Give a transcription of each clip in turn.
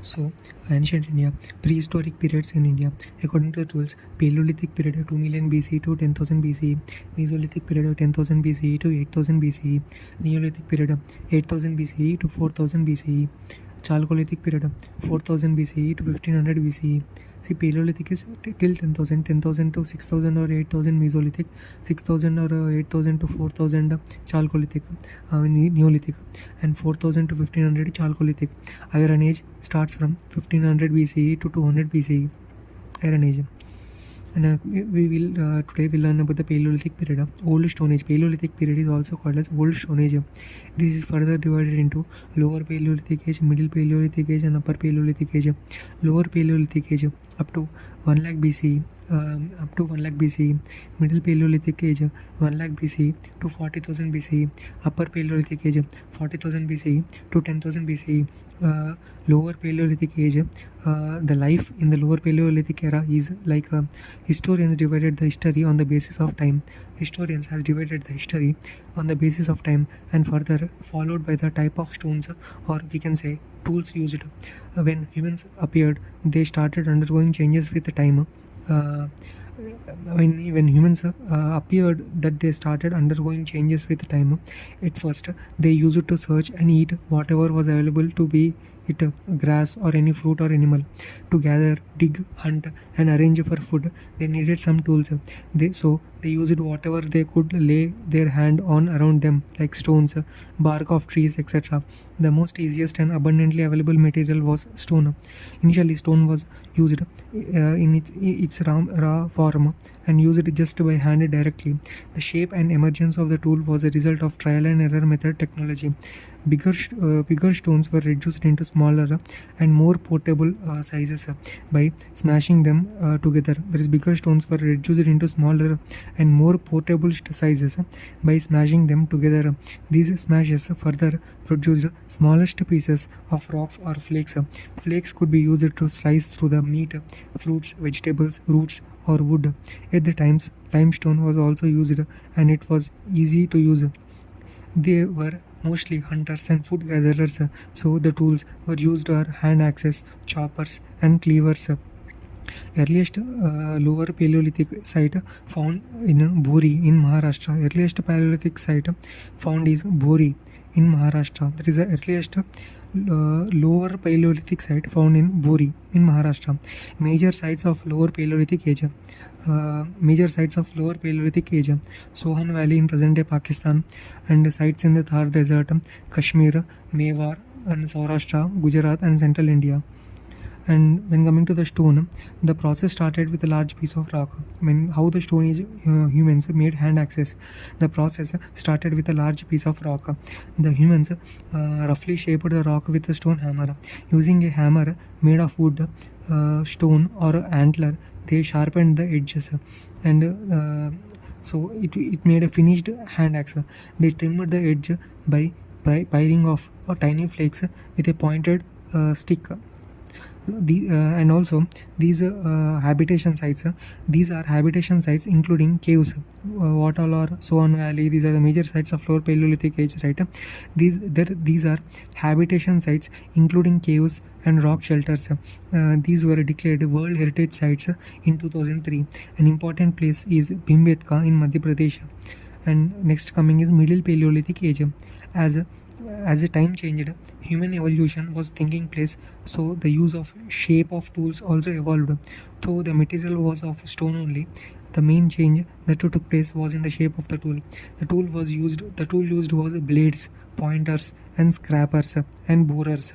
So, ancient India, prehistoric periods in India. According to the tools, Paleolithic period 2 million BC to 10,000 BCE, Mesolithic period 10,000 BCE to 8,000 BCE, Neolithic period 8,000 BCE to 4,000 BCE, Chalcolithic period 4,000 BCE to 1500 BCE. See, Paleolithic is till 10,000, 10,000 to 6,000 or 8,000 Mesolithic, 6,000 or 8,000 to 4,000 Chalcolithic, Neolithic, and 4,000 to 1500 Chalcolithic. Iron Age starts from 1500 BCE to 200 BCE. Iron Age. And we will today we'll learn about the Paleolithic period, Old Stone Age. Paleolithic period is also called as Old Stone Age. This is further divided into Lower Paleolithic Age, Middle Paleolithic Age, and Upper Paleolithic Age. Lower Paleolithic Age up to 1 lakh BCE, up to 1 lakh BCE. Middle Paleolithic Age 1 lakh BCE to 40,000 BCE. Upper Paleolithic Age 40,000 BCE to 10,000 BCE. Lower Paleolithic Age, the life in the Lower Paleolithic era is like historians divided the history on the basis of time. Historians has divided the history on the basis of time and further followed by the type of stones, or we can say tools used. When humans appeared, they started undergoing changes with the time. When humans appeared, that they started undergoing changes with time. At first, they used to search and eat whatever was available, to be it grass or any fruit or animal. To gather, dig, hunt, and arrange for food, they needed some tools. They used whatever they could lay their hand on around them, like stones, bark of trees, etc. The most easiest and abundantly available material was stone. Initially, stone was used in its raw form and used just by hand directly. The shape and emergence of the tool was a result of trial and error method technology. Bigger stones were reduced into smaller and more portable sizes by smashing them together. That is, bigger stones were reduced into smaller and more portable sizes by smashing them together. These smashes further produced smallest pieces of rocks or flakes. Flakes could be used to slice through the meat, fruits, vegetables, roots, or wood. At the times, limestone was also used, and it was easy to use. They were mostly hunters and food gatherers, so the tools were used are hand axes, choppers, and cleavers. Earliest Lower Paleolithic site found in Bhori in Maharashtra. Earliest Paleolithic site found is Bhori in Maharashtra. That is the earliest Lower Paleolithic site found in Bhori in Maharashtra. Major sites of Lower Paleolithic age. Sohan Valley in present-day Pakistan, and sites in the Thar Desert, Kashmir, Mewar, and Saurashtra, Gujarat, and central India. And when coming to the stone, the process started with a large piece of rock. How the Stone Age humans made hand axes. The process started with a large piece of rock. The humans roughly shaped the rock with a stone hammer. Using a hammer made of wood, stone, or antler, they sharpened the edges, and so it made a finished hand axe. They trimmed the edge by paring off tiny flakes with a pointed stick. And also these habitation sites, these are habitation sites including caves. What all are Sohan Valley? These are the major sites of Lower Paleolithic age, right? These are habitation sites including caves and rock shelters. These were declared World Heritage Sites in 2003. An important place is Bhimbetka in Madhya Pradesh. And next coming is Middle Paleolithic age. As the time changed, human evolution was taking place, so the use of shape of tools also evolved. Though the material was of stone only, the main change that took place was in the shape of the tool. The tool used was blades, pointers, and scrapers and borers.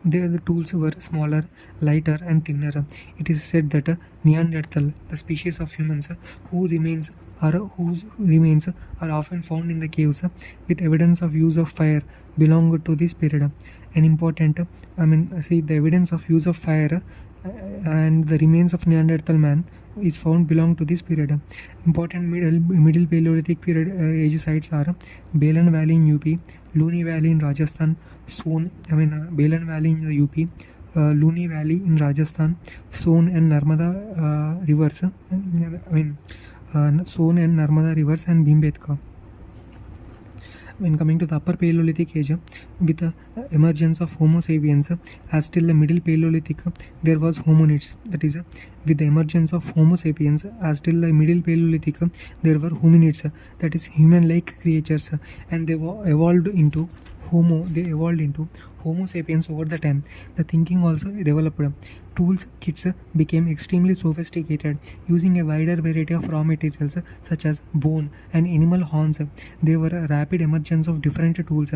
The tools were smaller, lighter, and thinner. It is said that Neanderthal, the species of humans whose remains are often found in the caves with evidence of use of fire, belong to this period. An important, the evidence of use of fire and the remains of Neanderthal man is found belong to this period. Important middle Paleolithic period age sites are Balan Valley in UP, Luni Valley in Rajasthan, Balan Valley in the UP, Luni Valley in Rajasthan, Son and Narmada rivers. Son and Narmada rivers, and Bhimbetka. when coming to the upper Paleolithic age, with the emergence of Homo sapiens, as till the middle Paleolithic, there was hominids. That is, with the emergence of Homo sapiens, as till the middle Paleolithic, there were hominids. That is, human-like creatures, and they evolved into Homo sapiens over the time. The thinking also developed. Tools kits became extremely sophisticated, using a wider variety of raw materials such as bone and animal horns. There were a rapid emergence of different tools.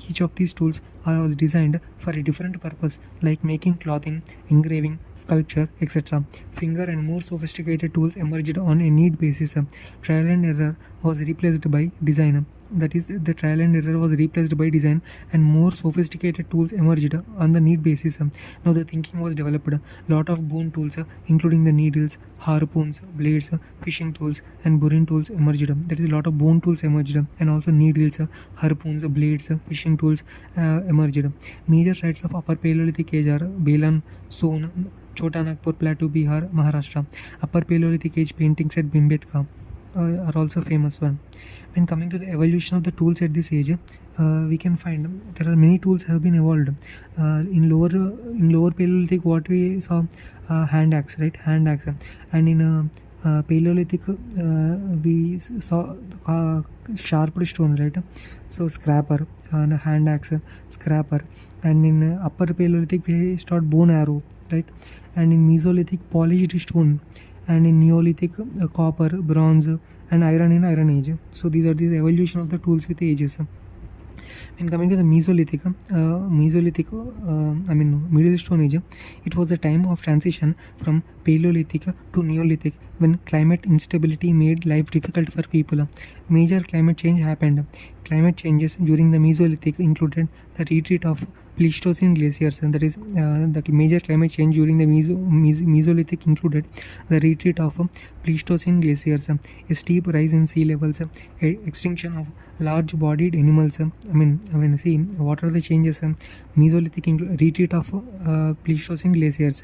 Each of these tools was designed for a different purpose, like making clothing, engraving, sculpture, etc. Finger and more sophisticated tools emerged on a need basis. Trial and error was replaced by design. That is, the trial and error was replaced by design, and more sophisticated tools emerged on the need basis. Now the thinking was developed. Lot of bone tools, including the needles, harpoons, blades, fishing tools, and boring tools emerged. That is, a lot of bone tools emerged, and also needles, harpoons, blades, fishing tools emerged. Major sites of Upper Paleolithic age are Belan, Son, Chota Nagpur Plateau, Bihar, Maharashtra. Upper Paleolithic age paintings at Bhimbetka are also famous one. When coming to the evolution of the tools at this age, we can find there are many tools have been evolved. In lower Paleolithic, what we saw, hand axe, right? Hand axe, and in Paleolithic, we saw sharpened stone, right? So scraper, and hand axe, scraper, and in Upper Paleolithic we start bone arrow, right? And in Mesolithic, polished stone, and in Neolithic, copper, bronze, and iron in Iron Age. So these are the evolution of the tools with ages. When coming to the Mesolithic, Middle Stone Age, it was a time of transition from Paleolithic to Neolithic, when climate instability made life difficult for people. Major climate change happened. Climate changes during the Mesolithic included the retreat of Pleistocene glaciers, and that is, the major climate change during the Mesolithic included the retreat of Pleistocene glaciers, a steep rise in sea levels, extinction of large-bodied animals. See, what are the changes? Mesolithic retreat of Pleistocene glaciers,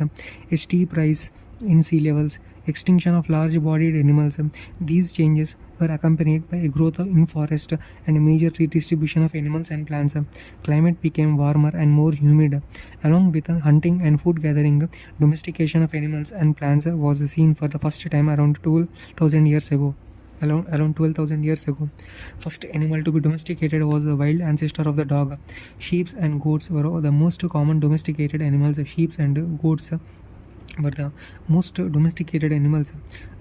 a steep rise in sea levels, extinction of large-bodied animals. These changes were accompanied by a growth in forest and a major redistribution of animals and plants. Climate became warmer and more humid. Along with hunting and food gathering, domestication of animals and plants was seen for the first time around 12,000 years ago. Around 12,000 years ago. First animal to be domesticated was the wild ancestor of the dog. Sheep and goats were the most common domesticated animals. Sheep and goats were the most domesticated animals.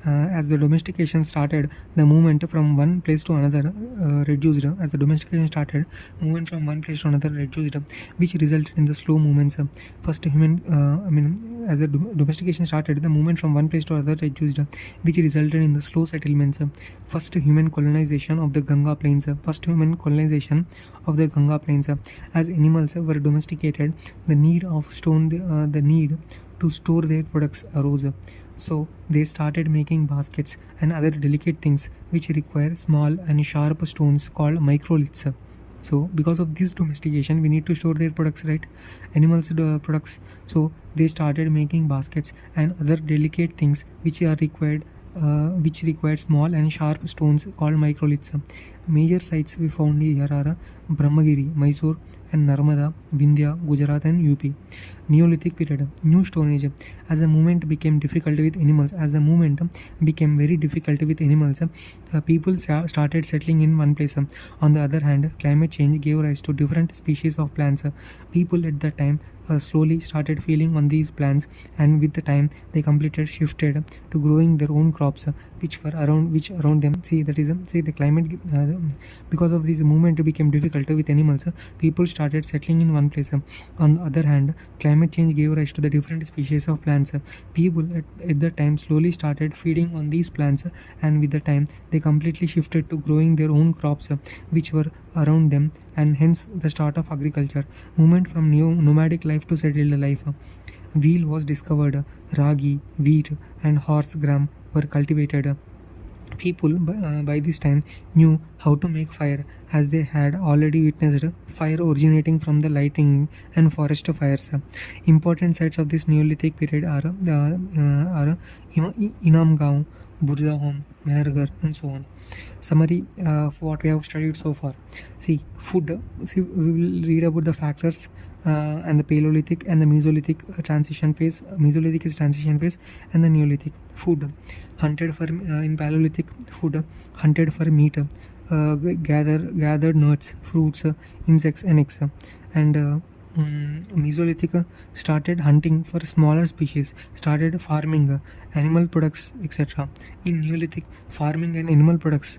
As the domestication started, the movement from one place to another reduced. As the domestication started, movement from one place to another reduced, which resulted in the slow movements. First human, as the domestication started, the movement from one place to another reduced, which resulted in the slow settlements. First human colonization of the Ganga plains. As animals were domesticated, the need to store their products arose. So they started making baskets and other delicate things which require small and sharp stones called microliths. So because of this domestication, we need to store their products, right? Animals products. So they started making baskets and other delicate things which required small and sharp stones called microliths. Major sites we found here are Brahmagiri, Mysore, and Narmada, Vindhya, Gujarat, and UP. Neolithic period, New Stone Age. As the movement became difficult with animals, people started settling in one place. On the other hand, climate change gave rise to different species of plants. People at that time slowly started feeding on these plants, and with the time they shifted to growing their own crops which around them. The climate, because of this movement became difficult with animals, people started settling in one place. On the other hand, climate change gave rise to the different species of plants. People at the time slowly started feeding on these plants, and with the time they completely shifted to growing their own crops which were around them, and hence the start of agriculture. Movement from nomadic life to settled life. Wheel was discovered. Ragi, wheat, and horse gram were cultivated. People by this time knew how to make fire, as they had already witnessed fire originating from the lighting and forest fires. Important sites of this Neolithic period are Inamgaon, Burdahom, Mehergarh, and so on. Summary of what we have studied so far. See, food. See, we will read about the factors and the Paleolithic and the Mesolithic transition phase. Mesolithic is transition phase, and the Neolithic. Food hunted for in Paleolithic, food hunted for meat, gathered nuts, fruits, insects, and eggs, and Mesolithic started hunting for smaller species, started farming animal products, etc. In Neolithic, farming and animal products.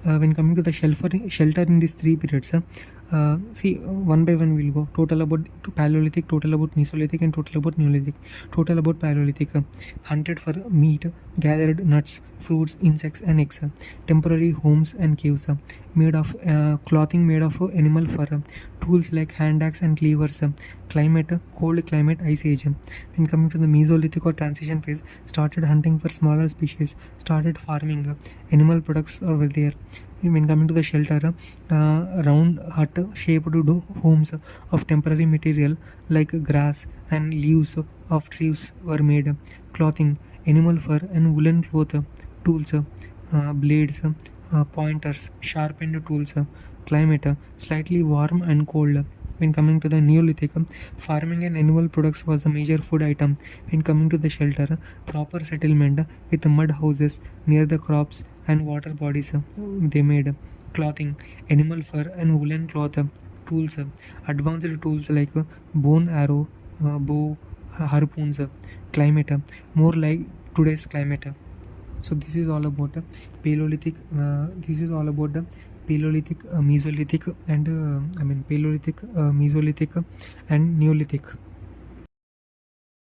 When coming to the shelter in these three periods, see, one by one we'll go. Total about Paleolithic, total about Mesolithic, and total about Neolithic. Total about Paleolithic, hunted for meat, gathered nuts, fruits, insects, and eggs. Temporary homes and caves, made of clothing made of animal fur. Tools like hand axe and cleavers. Climate, cold climate, ice age. When coming to the Mesolithic or transition phase, started hunting for smaller species, started farming, animal products over there. When coming to the shelter, round hut shaped homes of temporary material like grass and leaves of trees were made. Clothing, animal fur and woolen cloth. Tools, blades, pointers, sharpened tools. Climate, slightly warm and cold. When coming to the Neolithic, farming and animal products was a major food item. When coming to the shelter, proper settlement with mud houses near the crops and water bodies they made. Clothing, animal fur and woolen cloth. Tools, advanced tools like bone arrow, bow, harpoons. Climate, more like today's climate. So this is all about Paleolithic. This is all about the Paleolithic, Mesolithic, and Paleolithic, Mesolithic, and Neolithic.